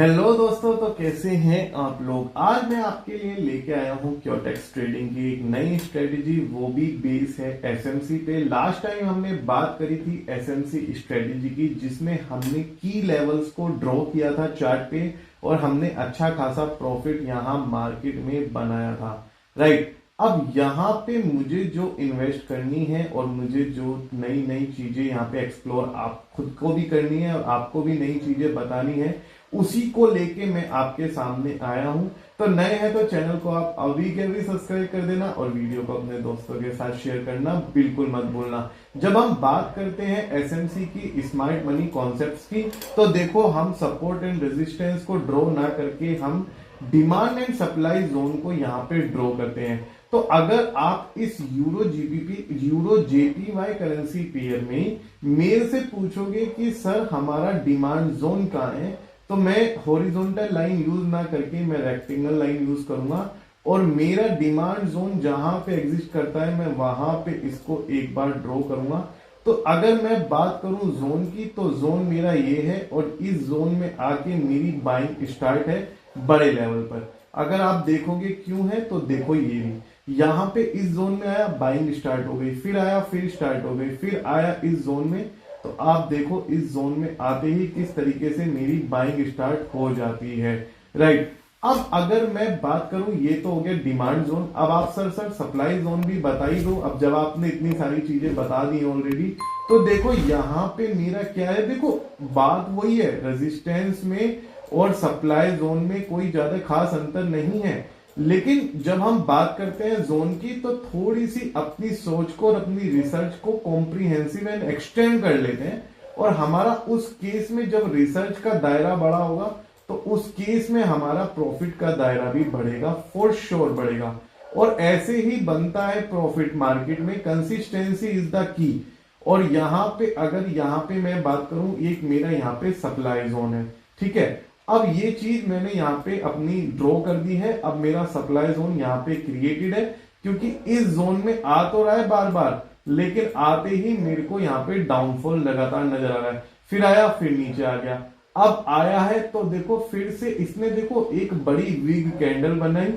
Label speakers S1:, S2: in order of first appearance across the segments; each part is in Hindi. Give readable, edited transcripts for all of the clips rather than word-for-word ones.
S1: हेलो दोस्तों, तो कैसे हैं आप लोग। आज मैं आपके लिए लेके आया हूं क्योटेक्स ट्रेडिंग की एक नई स्ट्रेटेजी, वो भी बेस है एसएमसी पे। लास्ट टाइम हमने बात करी थी एसएमसी स्ट्रेटेजी की, जिसमें हमने की लेवल्स को ड्रॉ किया था चार्ट पे और हमने अच्छा खासा प्रॉफिट यहां मार्केट में बनाया था, राइट। अब यहाँ पे मुझे जो इन्वेस्ट करनी है और मुझे जो नई नई चीजें यहाँ पे एक्सप्लोर आप खुद को भी करनी है और आपको भी नई चीजें बतानी है, उसी को लेके मैं आपके सामने आया हूं। तो नए हैं तो चैनल को आप अभी के अभी सब्सक्राइब कर देना और वीडियो को अपने दोस्तों के साथ शेयर करना बिल्कुल मत भूलना। जब हम बात करते हैं एसएमसी की, स्मार्ट मनी कॉन्सेप्ट्स की, तो देखो हम सपोर्ट एंड रेजिस्टेंस को ड्रॉ ना करके हम डिमांड एंड सप्लाई जोन को यहाँ पे ड्रॉ करते हैं। तो अगर आप इस यूरो जेपीवाई करेंसी पेयर में मेरे से पूछोगे कि सर हमारा डिमांड जोन कहाँ है, तो मैं हॉरिजॉन्टल लाइन यूज ना करके मैं रेक्टेंगल लाइन यूज करूंगा और मेरा डिमांड जोन जहां पे एग्जिस्ट करता है मैं वहां पे इसको एक बार ड्रॉ करूंगा। तो अगर मैं बात करूं जोन की, तो जोन मेरा ये है और इस जोन में आके मेरी बाइंग स्टार्ट है बड़े लेवल पर। अगर आप देखोगे क्यों है, तो देखो ये भी यहाँ पे इस जोन में आया, बाइंग स्टार्ट हो गई, फिर आया, फिर स्टार्ट हो गई, फिर आया इस जोन में। तो आप देखो इस जोन में आते ही किस तरीके से मेरी बाइंग स्टार्ट हो जाती है, राइट। अब अगर मैं बात करूं, ये तो हो गया डिमांड जोन। अब आप सर सप्लाई जोन भी बता ही दो। अब जब आपने इतनी सारी चीजें बता दी ऑलरेडी, तो देखो यहाँ पे मेरा क्या है। देखो बात वही है, रेजिस्टेंस में और सप्लाई जोन में कोई ज्यादा खास अंतर नहीं है। लेकिन जब हम बात करते हैं जोन की, तो थोड़ी सी अपनी सोच को और अपनी रिसर्च को कॉम्प्रिहेंसिव एंड एक्सटेंड कर लेते हैं। और हमारा उस केस में जब रिसर्च का दायरा बड़ा होगा, तो उस केस में हमारा प्रॉफिट का दायरा भी बढ़ेगा, फॉर श्योर बढ़ेगा। और ऐसे ही बनता है प्रॉफिट मार्केट में, कंसिस्टेंसी इज द की। और यहाँ पे अगर यहाँ पे मैं बात करूं, एक मेरा यहाँ पे सप्लाई जोन है, ठीक है। अब ये चीज मैंने यहाँ पे अपनी ड्रॉ कर दी है। अब मेरा सप्लाई जोन यहाँ पे क्रिएटेड है, क्योंकि इस जोन में आ तो रहा है बार बार, लेकिन आते ही मेरे को यहाँ पे डाउनफॉल लगातार नजर आ रहा है। फिर आया, फिर नीचे आ गया। अब आया है तो देखो फिर से इसने देखो एक बड़ी विग कैंडल बनाई,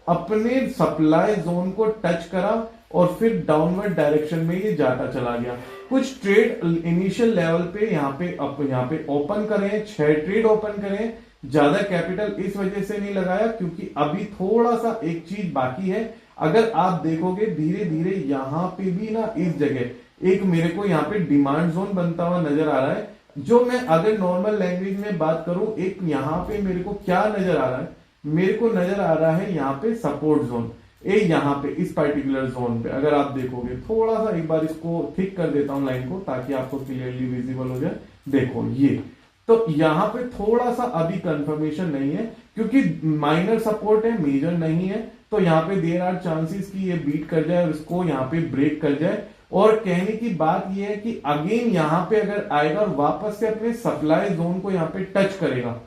S1: अपने सप्लाई जोन को टच करा और फिर डाउनवर्ड डायरेक्शन में ये जाता चला गया। कुछ ट्रेड इनिशियल लेवल पे यहाँ पे ओपन करें, 6 ट्रेड ओपन करें। ज्यादा कैपिटल इस वजह से नहीं लगाया क्योंकि अभी थोड़ा सा एक चीज बाकी है। अगर आप देखोगे धीरे धीरे यहाँ पे भी ना, इस जगह एक मेरे को यहाँ पे डिमांड जोन बनता हुआ नजर आ रहा है। जो मैं अगर नॉर्मल लैंग्वेज में बात करूं, एक यहाँ पे मेरे को क्या नजर आ रहा है, मेरे को नजर आ रहा है यहाँ पे सपोर्ट जोन। यहाँ पे इस पर्टिकुलर जोन पे अगर आप देखोगे, थोड़ा सा एक बार इसको थिक कर देता हूं लाइन को, ताकि आपको क्लियरली विजिबल हो जाए। देखो ये तो यहाँ पे थोड़ा सा अभी कंफर्मेशन नहीं है, क्योंकि माइनर सपोर्ट है, मेजर नहीं है। तो यहाँ पे देयर आर चांसेस कि ये बीट कर जाए और इसको यहाँ पे ब्रेक कर जाए। और कहने की बात यह है कि अगेन यहाँ पे अगर आएगा और वापस से अपने सप्लाई जोन को यहाँ पे टच करेगा,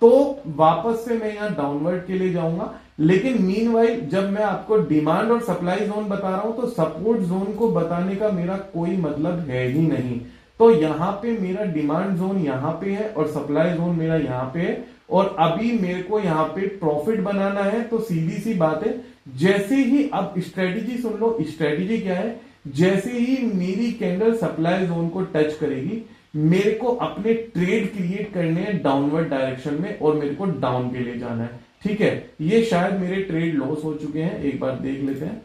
S1: तो वापस से मैं यहाँ डाउनवर्ड के लिए जाऊंगा। लेकिन मीनवाइल जब मैं आपको डिमांड और सप्लाई जोन बता रहा हूं, तो सपोर्ट जोन को बताने का मेरा कोई मतलब है ही नहीं। तो यहाँ पे मेरा डिमांड जोन यहाँ पे है और सप्लाई जोन मेरा यहाँ पे है। और अभी मेरे को यहाँ पे प्रॉफिट बनाना है। तो सीधी सी बात है, जैसे ही अब स्ट्रेटेजी सुन लो, स्ट्रेटेजी क्या है, जैसे ही मेरी कैंडल सप्लाई जोन को टच करेगी, मेरे को अपने ट्रेड क्रिएट करने हैं डाउनवर्ड डायरेक्शन में और मेरे को डाउन के लिए जाना है, ठीक है। ये शायद मेरे ट्रेड लॉस हो चुके हैं, एक बार देख लेते हैं।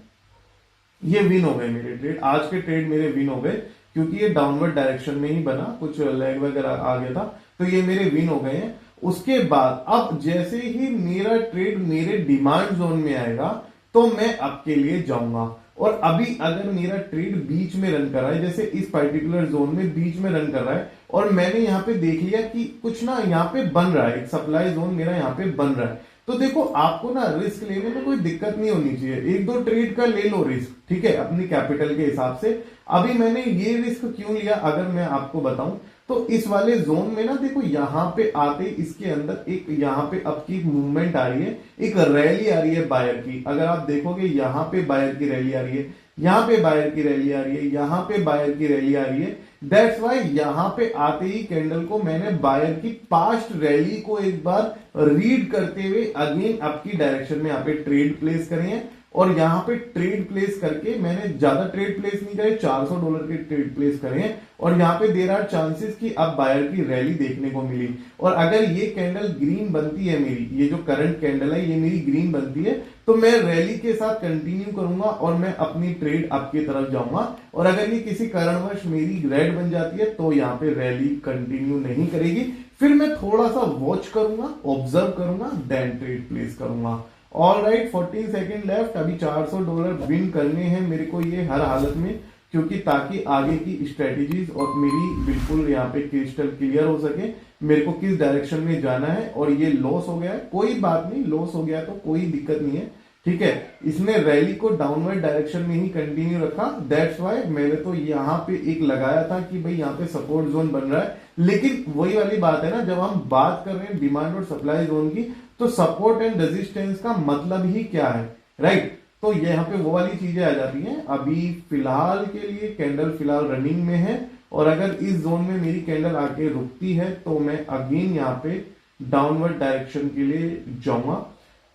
S1: ये विन हो गए मेरे ट्रेड, आज के ट्रेड मेरे विन हो गए, क्योंकि ये डाउनवर्ड डायरेक्शन में ही बना, कुछ लैग वगैरह आ गया था, तो ये मेरे विन हो गए हैं। उसके बाद अब जैसे ही मेरा ट्रेड मेरे डिमांड जोन में आएगा, तो मैं आपके लिए जाऊंगा। और अभी अगर मेरा ट्रेड बीच में रन कर रहा है, जैसे इस पर्टिकुलर जोन में बीच में रन कर रहा है, और मैंने यहाँ पे देख लिया कि कुछ ना यहाँ पे बन रहा है, एक सप्लाई जोन मेरा यहाँ पे बन रहा है, तो देखो आपको ना रिस्क लेने में कोई दिक्कत नहीं होनी चाहिए। 1-2 ट्रेड का ले लो रिस्क, ठीक है, अपनी कैपिटल के हिसाब से। अभी मैंने ये रिस्क क्यों लिया अगर मैं आपको बताऊं, तो इस वाले जोन में ना देखो यहाँ पे आते इसके अंदर एक यहाँ पे अब की मूवमेंट आ रही है, एक रैली आ रही है बायर की। अगर आप देखोगे यहाँ पे बायर की रैली आ रही है, यहाँ पे बायर की रैली आ रही है, यहाँ पे बायर की रैली आ रही है। दैट्स वाई यहाँ पे आते ही कैंडल को मैंने बायर की पास्ट रैली को एक बार रीड करते हुए अगेन आपकी डायरेक्शन में यहाँ पे ट्रेड प्लेस करे हैं। और यहाँ पे ट्रेड प्लेस करके मैंने ज्यादा ट्रेड प्लेस नहीं करे, $400 के ट्रेड प्लेस करे हैं। और यहाँ पे देर आर चांसेस कि अब बायर की रैली देखने को मिली। और अगर ये कैंडल ग्रीन बनती है, मेरी ये जो करंट कैंडल है ये मेरी ग्रीन बनती है, तो मैं रैली के साथ कंटिन्यू करूंगा और मैं अपनी ट्रेड आपकी तरफ जाऊंगा। और अगर ये किसी कारणवश मेरी रेड बन जाती है तो यहाँ पे रैली कंटिन्यू नहीं करेगी, फिर मैं थोड़ा सा वॉच करूंगा, ऑब्जर्व करूंगा, देन ट्रेड प्लेस करूंगा। All right, 14 second left. अभी $400 विन करने हैं मेरे को ये हर हालत में, क्योंकि ताकि आगे की स्ट्रेटेजीज और मेरी बिल्कुल यहाँ पे क्रिस्टल क्लियर हो सके, मेरे को किस डायरेक्शन में जाना है। और ये लॉस हो गया है, कोई बात नहीं, लॉस हो गया तो कोई दिक्कत नहीं है, ठीक है। इसने रैली को डाउनवर्ड डायरेक्शन में ही कंटिन्यू रखा। दैट्स वाई मैंने तो यहाँ पे एक लगाया था कि भाई यहाँ पे सपोर्ट जोन बन रहा है। लेकिन वही वाली बात है ना, जब हम बात कर रहे हैं डिमांड और सप्लाई जोन की, तो सपोर्ट एंड रेजिस्टेंस का मतलब ही क्या है, राइट। तो यहाँ पे वो वाली चीजें आ जाती हैं। अभी फिलहाल के लिए कैंडल फिलहाल रनिंग में है, और अगर इस जोन में मेरी कैंडल आके रुकती है तो मैं अगेन यहाँ पे डाउनवर्ड डायरेक्शन के लिए जाऊंगा,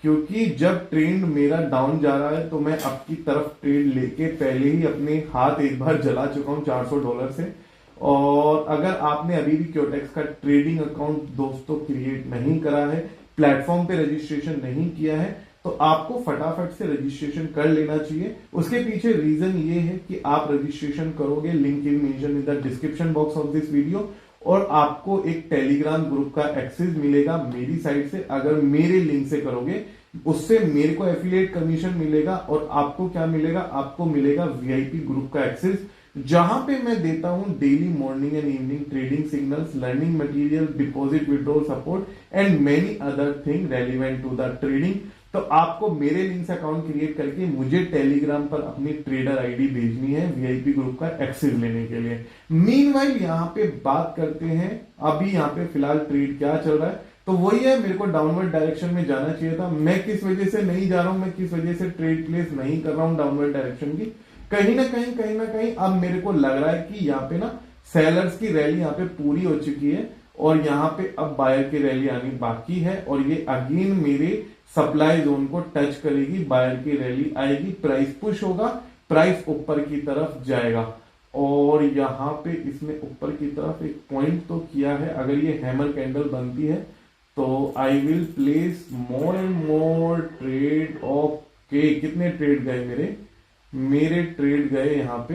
S1: क्योंकि जब ट्रेंड मेरा डाउन जा रहा है तो मैं आपकी तरफ ट्रेड लेके पहले ही अपने हाथ एक बार जला चुका हूं $400 से। और अगर आपने अभी भी क्योटेक्स का ट्रेडिंग अकाउंट दोस्तों क्रिएट नहीं करा है, प्लेटफॉर्म पे रजिस्ट्रेशन नहीं किया है, तो आपको फटाफट से रजिस्ट्रेशन कर लेना चाहिए। उसके पीछे रीजन ये है कि आप रजिस्ट्रेशन करोगे, link is mention in the description box of this video, और आपको एक टेलीग्राम ग्रुप का एक्सेस मिलेगा मेरी साइड से। अगर मेरे लिंक से करोगे उससे मेरे को एफिलिएट कमीशन मिलेगा, और आपको क्या मिलेगा, आपको मिलेगा वीआईपी ग्रुप का एक्सेस, जहां पे मैं देता हूं daily morning and evening trading signals, learning material, deposit withdrawal support and many other thing relevant to the trading. तो आपको मेरे लिंक से अकाउंट क्रिएट करके मुझे टेलीग्राम पर अपनी ट्रेडर आईडी भेजनी है वीआईपी ग्रुप का एक्सेस लेने के लिए। मीनवाइल यहाँ पे बात करते हैं, अभी यहाँ पे फिलहाल ट्रेड क्या चल रहा है। तो वही है, मेरे को डाउनवर्ड डायरेक्शन में जाना चाहिए था, मैं किस वजह से नहीं जा रहा हूं, मैं किस वजह से ट्रेड प्लेस नहीं कर रहा हूं डाउनवर्ड डायरेक्शन की। कहीं ना कहीं अब मेरे को लग रहा है कि यहाँ पे ना सेलर्स की रैली यहाँ पे पूरी हो चुकी है, और यहाँ पे अब बायर की रैली आनी बाकी है, और ये अगेन मेरे सप्लाई जोन को टच करेगी, बायर की रैली आएगी, प्राइस पुश होगा, प्राइस ऊपर की तरफ जाएगा। और यहाँ पे इसने ऊपर की तरफ एक पॉइंट तो किया है, अगर ये हैमर कैंडल बनती है तो I will place more and more trade off के। कितने ट्रेड गए मेरे ट्रेड गए यहाँ पे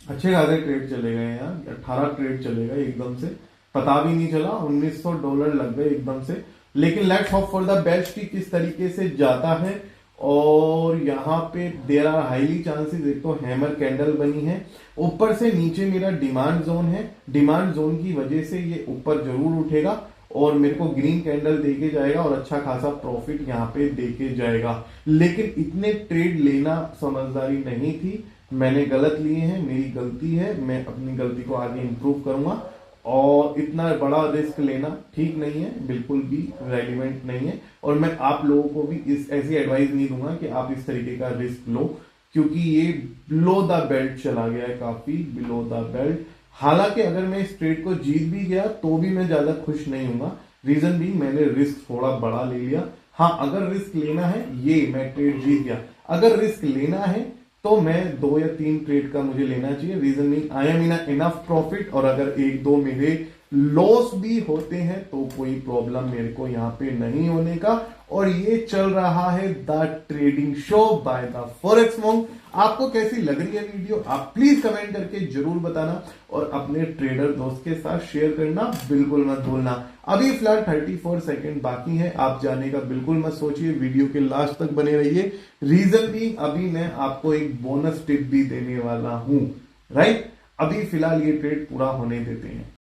S1: अच्छे खासे ट्रेड चले गए यार, 18 ट्रेड चले गए एकदम से, पता भी नहीं चला, $1900 लग गए एकदम से। लेकिन let's hope for the best कि किस तरीके से जाता है। और यहाँ पे देयर आर हाईली चांसेस, एक तो हैमर कैंडल बनी है, ऊपर से नीचे मेरा डिमांड जोन है, डिमांड जोन की वजह से ये ऊपर जरूर उठेगा और मेरे को ग्रीन कैंडल देके जाएगा और अच्छा खासा प्रॉफिट यहाँ पे देके जाएगा। लेकिन इतने ट्रेड लेना समझदारी नहीं थी, मैंने गलत लिए हैं, मेरी गलती है, मैं अपनी गलती को आगे इंप्रूव करूंगा। और इतना बड़ा रिस्क लेना ठीक नहीं है, बिल्कुल भी रेलिवेंट नहीं है, और मैं आप लोगों को भी इस ऐसी एडवाइस नहीं दूंगा कि आप इस तरीके का रिस्क लो, क्योंकि ये बिलो द बेल्ट चला गया है, काफी बिलो द बेल्ट। हालांकि अगर मैं इस ट्रेड को जीत भी गया तो भी मैं ज्यादा खुश नहीं हूंगा, रीजन भी मैंने रिस्क थोड़ा बड़ा ले लिया। हाँ, अगर रिस्क लेना है, ये मैं ट्रेड जीत गया, अगर रिस्क लेना है तो मैं 2 या 3 ट्रेड का मुझे लेना चाहिए, reason mean I am in enough profit, और अगर 1-2 मेरे लॉस भी होते हैं तो कोई प्रॉब्लम मेरे को यहाँ पे नहीं होने का। और ये चल रहा है the trading show by the forex monk. आपको कैसी लग रही है वीडियो, आप प्लीज कमेंट करके जरूर बताना, और अपने ट्रेडर दोस्त के साथ शेयर करना बिल्कुल मत भूलना। अभी फिलहाल 34 सेकंड बाकी है, आप जाने का बिल्कुल मत सोचिए, वीडियो के लास्ट तक बने रहिए। रीजन भी अभी मैं आपको एक बोनस टिप भी देने वाला हूं, राइट। अभी फिलहाल ये ट्रेड पूरा होने देते हैं।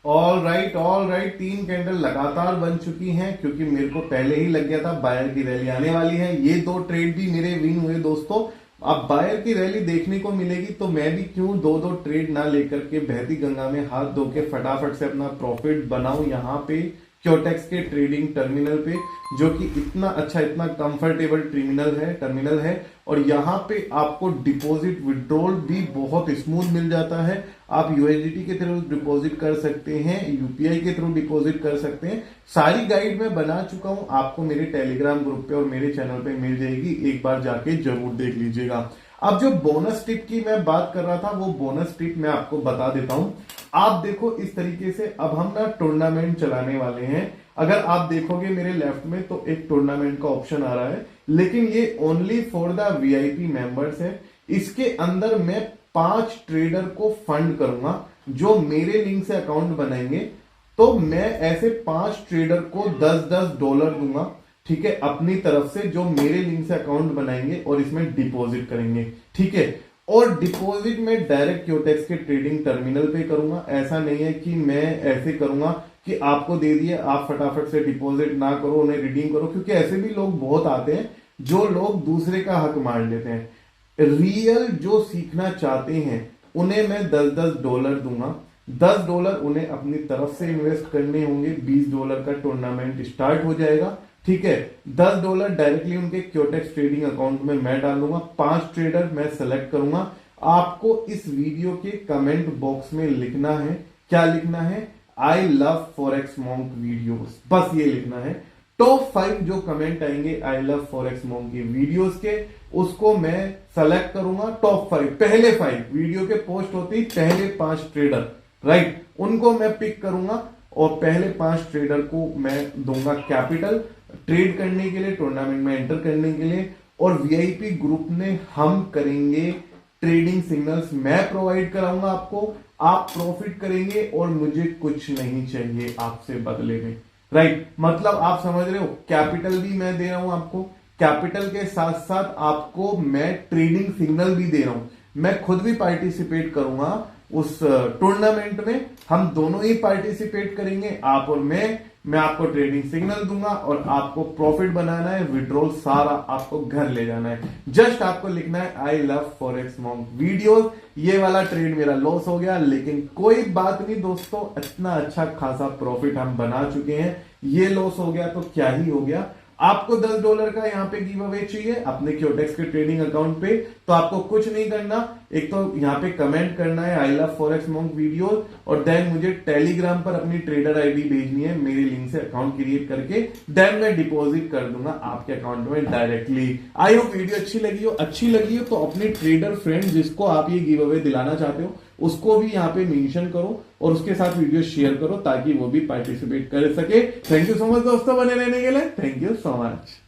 S1: ऑल राइट 3 कैंडल लगातार बन चुकी हैं, क्योंकि मेरे को पहले ही लग गया था बायर की रैली आने वाली है। ये 2 ट्रेड भी मेरे विन हुए दोस्तों। अब बायर की रैली देखने को मिलेगी तो मैं भी क्यों 2-2 ट्रेड ना लेकर के बहती गंगा में हाथ धो के फटाफट से अपना प्रॉफिट बनाऊं यहाँ पे, क्योटेक्स के ट्रेडिंग टर्मिनल पे, जो कि इतना अच्छा, इतना कंफर्टेबल टर्मिनल है। और यहाँ पे आपको डिपॉजिट विड्रॉल भी बहुत स्मूथ मिल जाता है। आप यूएसडीटी के थ्रू डिपॉजिट कर सकते हैं, यूपीआई के थ्रू डिपॉजिट कर सकते हैं। सारी गाइड मैं बना चुका हूं, आपको मेरे टेलीग्राम ग्रुप पे और मेरे चैनल पे मिल जाएगी, एक बार जाके जरूर देख लीजिएगा। अब जो बोनस टिप की मैं बात कर रहा था, वो बोनस टिप मैं आपको बता देता हूं। आप देखो इस तरीके से, अब हम ना टूर्नामेंट चलाने वाले हैं। अगर आप देखोगे मेरे लेफ्ट में तो एक टूर्नामेंट का ऑप्शन आ रहा है, लेकिन ये only for the VIP members है। इसके अंदर मैं 5 ट्रेडर को फंड करूंगा जो मेरे लिंक से अकाउंट बनाएंगे। तो मैं ऐसे 5 ट्रेडर को $10 दूंगा, ठीक है, अपनी तरफ से, जो मेरे लिंक से अकाउंट बनाएंगे और इसमें डिपॉजिट करेंगे, ठीक है। और डिपॉजिट में डायरेक्ट क्योटेक्स के ट्रेडिंग टर्मिनल पे करूंगा। ऐसा नहीं है कि मैं ऐसे करूंगा कि आपको दे दिए, आप फटाफट से डिपॉजिट ना करो, उन्हें रिडीम करो, क्योंकि ऐसे भी लोग बहुत आते हैं जो लोग दूसरे का हक मार लेते हैं। रियल जो सीखना चाहते हैं उन्हें मैं $10 दूंगा। $10 उन्हें अपनी तरफ से इन्वेस्ट करने होंगे। $20 का टूर्नामेंट स्टार्ट हो जाएगा, ठीक है। $10 डायरेक्टली उनके क्योटेक्स ट्रेडिंग अकाउंट में मैं डालूंगा। 5 ट्रेडर मैं सेलेक्ट करूंगा। आपको इस वीडियो के कमेंट बॉक्स में लिखना है, क्या लिखना है, I love forex monk videos, बस ये लिखना है। टॉप 5 जो कमेंट आएंगे आई लव फॉरेक्स मॉन्क की वीडियोस के, उसको मैं सेलेक्ट करूंगा। टॉप 5, पहले 5 वीडियो के पोस्ट होती पहले 5 ट्रेडर, राइट, उनको मैं पिक करूंगा और पहले 5 ट्रेडर को मैं दूंगा कैपिटल ट्रेड करने के लिए, टूर्नामेंट में एंटर करने के लिए। और वीआईपी ग्रुप में हम करेंगे ट्रेडिंग सिग्नल्स, मैं प्रोवाइड कराऊंगा आपको, आप प्रॉफिट करेंगे और मुझे कुछ नहीं चाहिए आपसे बदले में, राइट। मतलब आप समझ रहे हो, कैपिटल भी मैं दे रहा हूं आपको, कैपिटल के साथ साथ आपको मैं ट्रेडिंग सिग्नल भी दे रहा हूं। मैं खुद भी पार्टिसिपेट करूंगा उस टूर्नामेंट में, हम दोनों ही पार्टिसिपेट करेंगे, आप और मैं आपको ट्रेडिंग सिग्नल दूंगा और आपको प्रॉफिट बनाना है, विड्रॉल सारा आपको घर ले जाना है। जस्ट आपको लिखना है I love forex monk videos. ये वाला ट्रेड मेरा लॉस हो गया, लेकिन कोई बात नहीं दोस्तों, इतना अच्छा खासा प्रॉफिट हम बना चुके हैं। ये लॉस हो गया तो क्या ही हो गया। आपको $10 का यहाँ पे गिव अवे चाहिए अपने क्योटेक्स के ट्रेडिंग अकाउंट पे, तो आपको कुछ नहीं करना, एक तो यहाँ पे कमेंट करना है I love forex monk videos, और देन मुझे टेलीग्राम पर अपनी ट्रेडर आईडी भेजनी है मेरे लिंक से अकाउंट क्रिएट करके, देन मैं डिपॉजिट कर दूंगा आपके अकाउंट में डायरेक्टली। आई होप वीडियो अच्छी लगी हो तो अपने ट्रेडर फ्रेंड जिसको आप ये गिव अवे दिलाना चाहते हो उसको भी यहाँ पे मेंशन करो और उसके साथ वीडियो शेयर करो ताकि वो भी पार्टिसिपेट कर सके। थैंक यू सो मच दोस्तों बने रहने के लिए, थैंक यू सो मच।